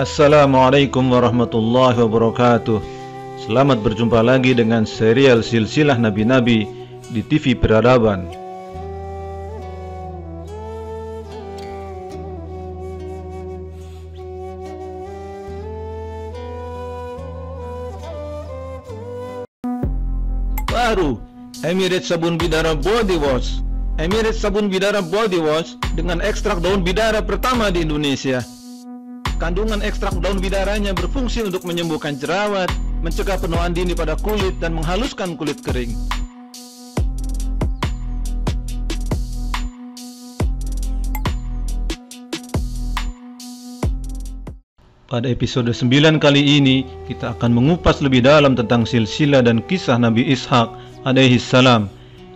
Assalamualaikum warahmatullahi wabarakatuh. Selamat berjumpa lagi dengan serial silsilah Nabi-Nabi di TV Peradaban. Baru Emirates Sabun Bidara Body Wash. Emirates Sabun Bidara Body Wash dengan ekstrak daun bidara pertama di Indonesia. Kandungan ekstrak daun bidaranya berfungsi untuk menyembuhkan jerawat, mencegah penuaan dini pada kulit, dan menghaluskan kulit kering. Pada episode 9 kali ini, kita akan mengupas lebih dalam tentang silsilah dan kisah Nabi Ishak alaihi salam,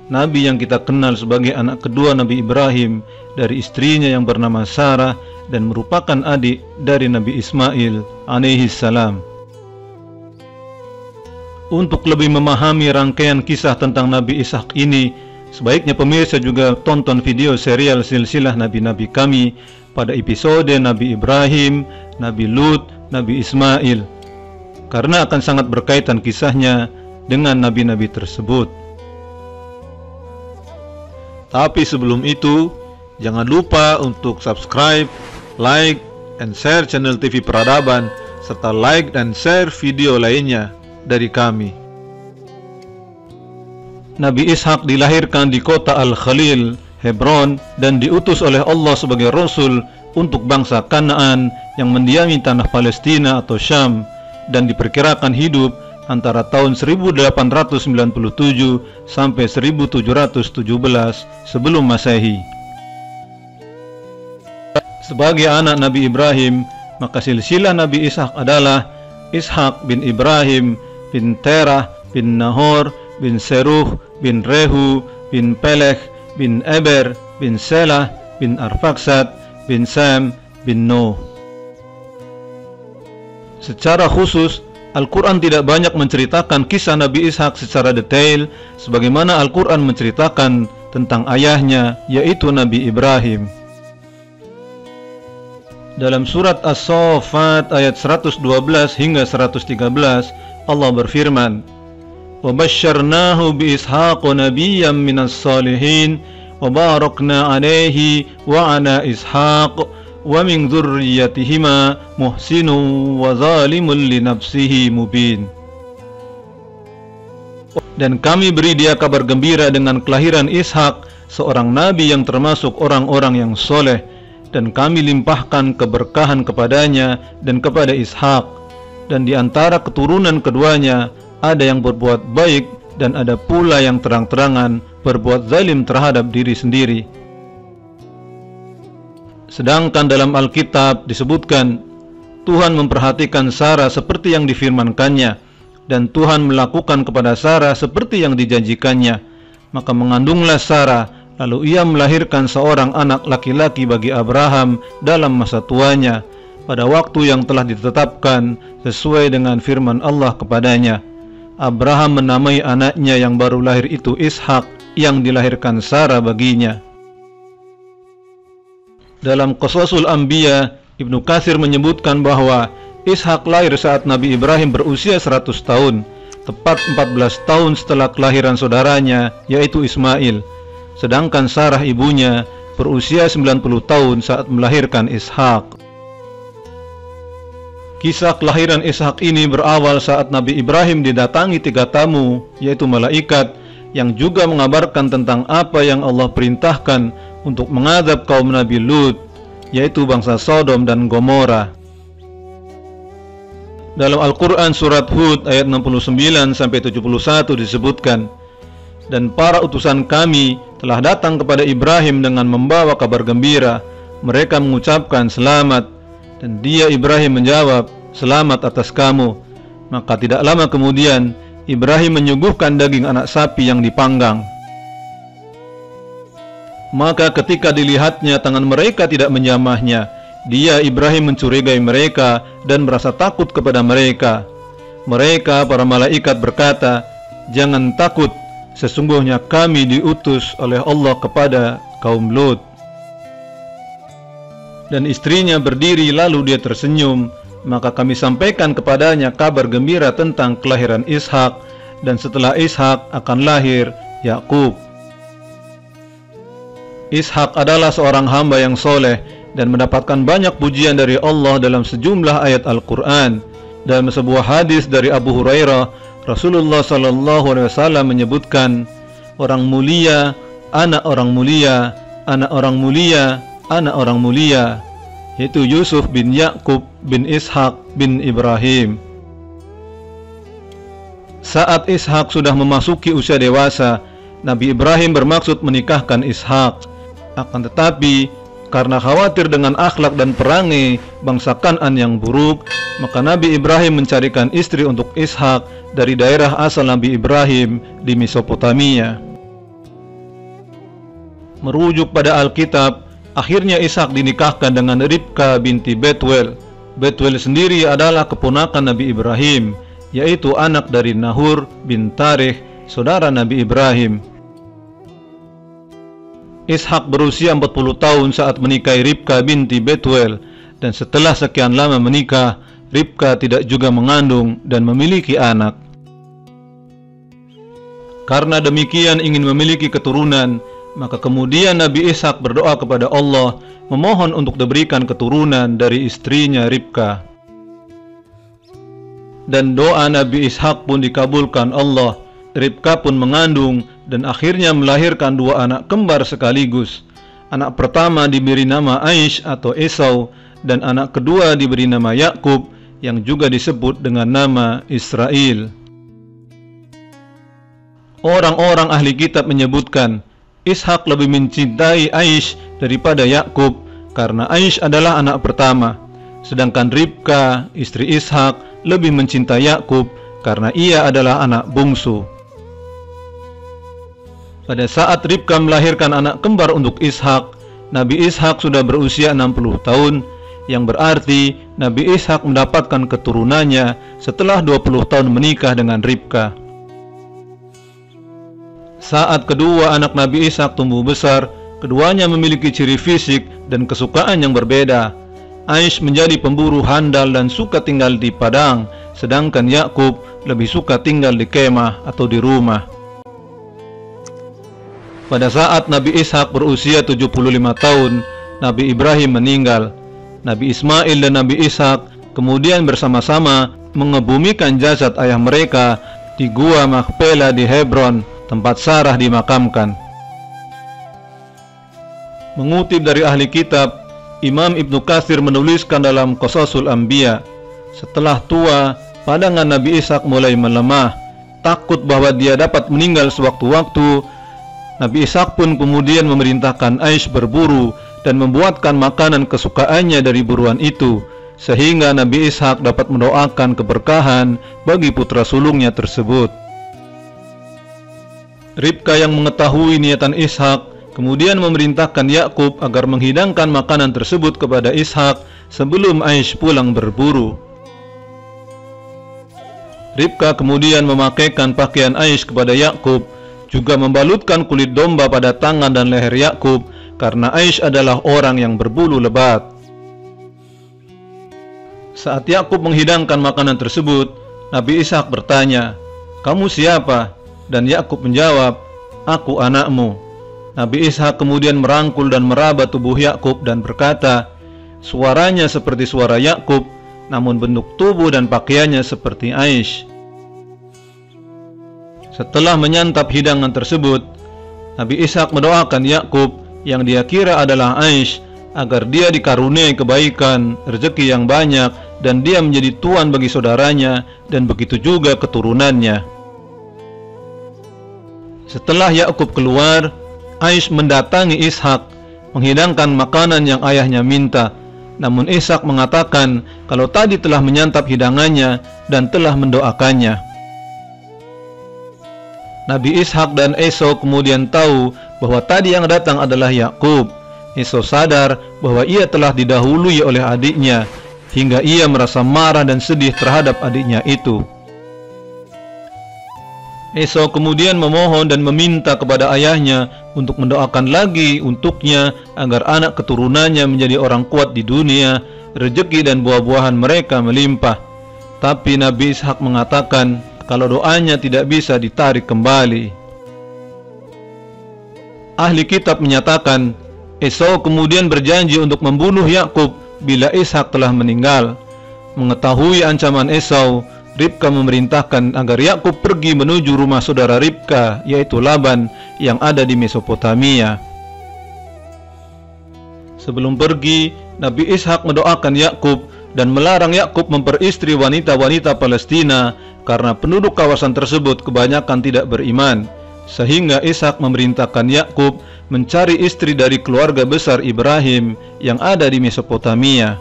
Nabi yang kita kenal sebagai anak kedua Nabi Ibrahim dari istrinya yang bernama Sarah dan merupakan adik dari Nabi Ismail alaihi salam. Untuk lebih memahami rangkaian kisah tentang Nabi Ishak ini, sebaiknya pemirsa juga tonton video serial silsilah Nabi-Nabi kami pada episode Nabi Ibrahim, Nabi Lut, Nabi Ismail, karena akan sangat berkaitan kisahnya dengan Nabi-Nabi tersebut. Tapi sebelum itu, jangan lupa untuk subscribe, like, and share channel TV Peradaban, serta like dan share video lainnya dari kami. Nabi Ishak dilahirkan di kota Al-Khalil, Hebron, dan diutus oleh Allah sebagai Rasul untuk bangsa Kanaan yang mendiami tanah Palestina atau Syam, dan diperkirakan hidup antara tahun 1897 sampai 1717 sebelum Masehi. Sebagai anak Nabi Ibrahim, maka silsilah Nabi Ishak adalah Ishak bin Ibrahim bin Terah bin Nahor bin Seruh bin Rehu bin Peleh bin Eber bin Selah bin Arfaksad bin Sam bin Nuh. Secara khusus, Al-Quran tidak banyak menceritakan kisah Nabi Ishak secara detail sebagaimana Al-Quran menceritakan tentang ayahnya, yaitu Nabi Ibrahim. Dalam surat As-Saffat ayat 112 hingga 113, Allah berfirman, وَبَشَّرْنَاهُ بِإِسْحَاقَ نَبِيًّا مِنَ الصَّالِحِينَ وَبَارَكْنَا عَلَيْهِ وَعَلَى إِسْحَاقَ وَمِنْ ذُرِّيَّتِهِمَا مُحْسِنٌ وَظَالِمٌ لِنَفْسِهِ مُبِينٌ. Dan kami beri dia kabar gembira dengan kelahiran Ishak, seorang nabi yang termasuk orang-orang yang soleh, dan kami limpahkan keberkahan kepadanya dan kepada Ishak, dan di antara keturunan keduanya ada yang berbuat baik dan ada pula yang terang-terangan berbuat zalim terhadap diri sendiri. Sedangkan dalam Alkitab disebutkan Tuhan memperhatikan Sarah seperti yang difirmankannya, dan Tuhan melakukan kepada Sarah seperti yang dijanjikannya. Maka mengandunglah Sarah, lalu ia melahirkan seorang anak laki-laki bagi Abraham dalam masa tuanya, pada waktu yang telah ditetapkan sesuai dengan firman Allah kepadanya. Abraham menamai anaknya yang baru lahir itu Ishak, yang dilahirkan Sarah baginya. Dalam Qasasul Anbiya, Ibnu Katsir menyebutkan bahwa Ishak lahir saat Nabi Ibrahim berusia 100 tahun, tepat 14 tahun setelah kelahiran saudaranya, yaitu Ismail. Sedangkan Sarah ibunya berusia 90 tahun saat melahirkan Ishak. Kisah kelahiran Ishak ini berawal saat Nabi Ibrahim didatangi 3 tamu, yaitu malaikat, yang juga mengabarkan tentang apa yang Allah perintahkan untuk mengadab kaum Nabi Lut, yaitu bangsa Sodom dan Gomora. Dalam Al-Quran surat Hud ayat 69-71 disebutkan, dan para utusan kami telah datang kepada Ibrahim dengan membawa kabar gembira. Mereka mengucapkan selamat, dan dia Ibrahim menjawab, selamat atas kamu. Maka tidak lama kemudian Ibrahim menyuguhkan daging anak sapi yang dipanggang. Maka ketika dilihatnya tangan mereka tidak menjamahnya, dia Ibrahim mencurigai mereka dan merasa takut kepada mereka. Mereka para malaikat berkata, jangan takut, sesungguhnya kami diutus oleh Allah kepada kaum Lut. Dan istrinya berdiri lalu dia tersenyum, maka kami sampaikan kepadanya kabar gembira tentang kelahiran Ishak, dan setelah Ishak akan lahir Yakub. Ishak adalah seorang hamba yang soleh dan mendapatkan banyak pujian dari Allah dalam sejumlah ayat Al-Quran. Dalam sebuah hadis dari Abu Hurairah, Rasulullah SAW menyebutkan, orang mulia, anak orang mulia, anak orang mulia, anak orang mulia, yaitu Yusuf bin Yakub bin Ishak bin Ibrahim. Saat Ishak sudah memasuki usia dewasa, Nabi Ibrahim bermaksud menikahkan Ishak. Akan tetapi, karena khawatir dengan akhlak dan perangai bangsa Kan'an yang buruk, maka Nabi Ibrahim mencarikan istri untuk Ishak dari daerah asal Nabi Ibrahim di Mesopotamia. Merujuk pada Alkitab, akhirnya Ishak dinikahkan dengan Ribka binti Betuel. Betuel sendiri adalah keponakan Nabi Ibrahim, yaitu anak dari Nahur bin Tarikh, saudara Nabi Ibrahim. Ishak berusia 40 tahun saat menikahi Ribka binti Betuel, dan setelah sekian lama menikah, Ribka tidak juga mengandung dan memiliki anak. Karena demikian ingin memiliki keturunan, maka kemudian Nabi Ishak berdoa kepada Allah, memohon untuk diberikan keturunan dari istrinya Ribka. Dan doa Nabi Ishak pun dikabulkan Allah. Ribka pun mengandung dan akhirnya melahirkan dua anak kembar sekaligus. Anak pertama diberi nama Aish atau Esau, dan anak kedua diberi nama Yakub yang juga disebut dengan nama Israel. Orang-orang ahli kitab menyebutkan Ishak lebih mencintai Aish daripada Yakub karena Aish adalah anak pertama, sedangkan Ribka, istri Ishak, lebih mencintai Yakub karena ia adalah anak bungsu. Pada saat Ribka melahirkan anak kembar untuk Ishak, Nabi Ishak sudah berusia 60 tahun, yang berarti Nabi Ishak mendapatkan keturunannya setelah 20 tahun menikah dengan Ribka. Saat kedua anak Nabi Ishak tumbuh besar, keduanya memiliki ciri fisik dan kesukaan yang berbeda. Aish menjadi pemburu handal dan suka tinggal di padang, sedangkan Yakub lebih suka tinggal di kemah atau di rumah. Pada saat Nabi Ishak berusia 75 tahun, Nabi Ibrahim meninggal. Nabi Ismail dan Nabi Ishak kemudian bersama-sama mengebumikan jasad ayah mereka di Gua Makpela di Hebron, tempat Sarah dimakamkan. Mengutip dari ahli kitab, Imam Ibnu Katsir menuliskan dalam Qasasul Anbiya, setelah tua, pandangan Nabi Ishak mulai melemah. Takut bahwa dia dapat meninggal sewaktu-waktu, Nabi Ishak pun kemudian memerintahkan Aish berburu dan membuatkan makanan kesukaannya dari buruan itu, sehingga Nabi Ishak dapat mendoakan keberkahan bagi putra sulungnya tersebut. Ribka yang mengetahui niatan Ishak kemudian memerintahkan Yakub agar menghidangkan makanan tersebut kepada Ishak sebelum Aish pulang berburu. Ribka kemudian memakaikan pakaian Aish kepada Yakub, juga membalutkan kulit domba pada tangan dan leher Yakub karena Aish adalah orang yang berbulu lebat. Saat Yakub menghidangkan makanan tersebut, Nabi Ishak bertanya, "Kamu siapa?" Dan Yakub menjawab, "Aku anakmu." Nabi Ishak kemudian merangkul dan meraba tubuh Yakub dan berkata, "Suaranya seperti suara Yakub, namun bentuk tubuh dan pakaiannya seperti Aish." Setelah menyantap hidangan tersebut, Nabi Ishak mendoakan Yakub yang dia kira adalah Aish agar dia dikaruniai kebaikan, rezeki yang banyak, dan dia menjadi tuan bagi saudaranya, dan begitu juga keturunannya. Setelah Yakub keluar, Aish mendatangi Ishak, menghidangkan makanan yang ayahnya minta. Namun Ishak mengatakan kalau tadi telah menyantap hidangannya dan telah mendoakannya. Nabi Ishak dan Esau kemudian tahu bahwa tadi yang datang adalah Yakub. Esau sadar bahwa ia telah didahului oleh adiknya, hingga ia merasa marah dan sedih terhadap adiknya itu. Esau kemudian memohon dan meminta kepada ayahnya untuk mendoakan lagi untuknya agar anak keturunannya menjadi orang kuat di dunia rezeki dan buah-buahan mereka melimpah. Tapi Nabi Ishak mengatakan kalau doanya tidak bisa ditarik kembali. Ahli kitab menyatakan Esau kemudian berjanji untuk membunuh Yakub bila Ishak telah meninggal. Mengetahui ancaman Esau, Ribka memerintahkan agar Yakub pergi menuju rumah saudara Ribka, yaitu Laban, yang ada di Mesopotamia. Sebelum pergi, Nabi Ishak mendoakan Yakub dan melarang Yakub memperistri wanita-wanita Palestina karena penduduk kawasan tersebut kebanyakan tidak beriman, sehingga Ishak memerintahkan Yakub mencari istri dari keluarga besar Ibrahim yang ada di Mesopotamia.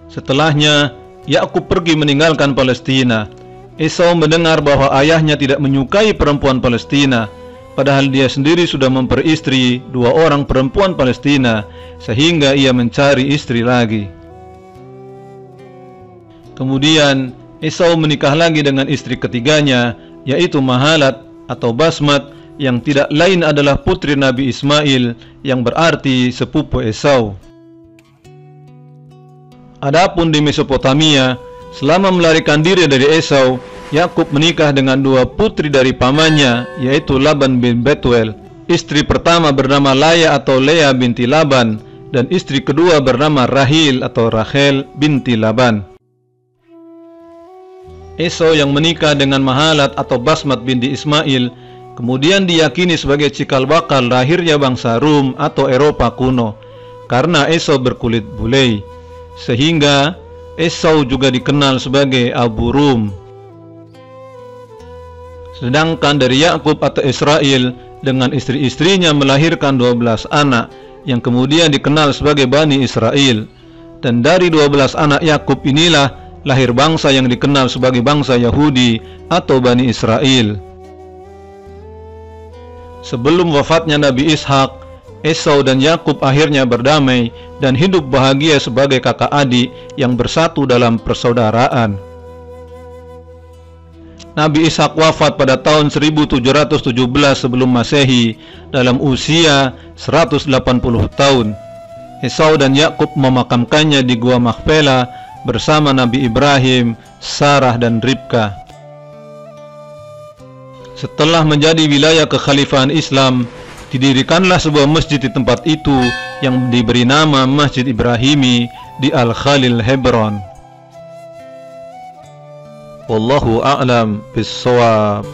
Setelahnya, Yakub pergi meninggalkan Palestina. Esau mendengar bahwa ayahnya tidak menyukai perempuan Palestina, padahal dia sendiri sudah memperistri 2 orang perempuan Palestina, sehingga ia mencari istri lagi. Kemudian Esau menikah lagi dengan istri ketiganya, yaitu Mahalat atau Basmat, yang tidak lain adalah putri Nabi Ismail, yang berarti sepupu Esau. Adapun di Mesopotamia, selama melarikan diri dari Esau, Yakub menikah dengan 2 putri dari pamannya, yaitu Laban bin Betuel. Istri pertama bernama Laya atau Lea binti Laban, dan istri kedua bernama Rahil atau Rachel binti Laban. Esau yang menikah dengan Mahalat atau Basmat binti Ismail kemudian diyakini sebagai cikal bakal lahirnya bangsa Rum atau Eropa kuno, karena Esau berkulit bule, sehingga Esau juga dikenal sebagai Abu Rum. Sedangkan dari Yakub atau Israel dengan istri-istrinya melahirkan 12 anak yang kemudian dikenal sebagai Bani Israel. Dan dari 12 anak Yakub inilah lahir bangsa yang dikenal sebagai bangsa Yahudi atau Bani Israel. Sebelum wafatnya Nabi Ishak, Esau dan Yakub akhirnya berdamai dan hidup bahagia sebagai kakak adik yang bersatu dalam persaudaraan. Nabi Ishak wafat pada tahun 1717 sebelum Masehi dalam usia 180 tahun. Esau dan Yakub memakamkannya di Gua Makpela bersama Nabi Ibrahim, Sarah dan Ribka. Setelah menjadi wilayah kekhalifahan Islam, didirikanlah sebuah masjid di tempat itu yang diberi nama Masjid Ibrahimi di Al-Khalil, Hebron. Wallahu a'lam bis-shawab.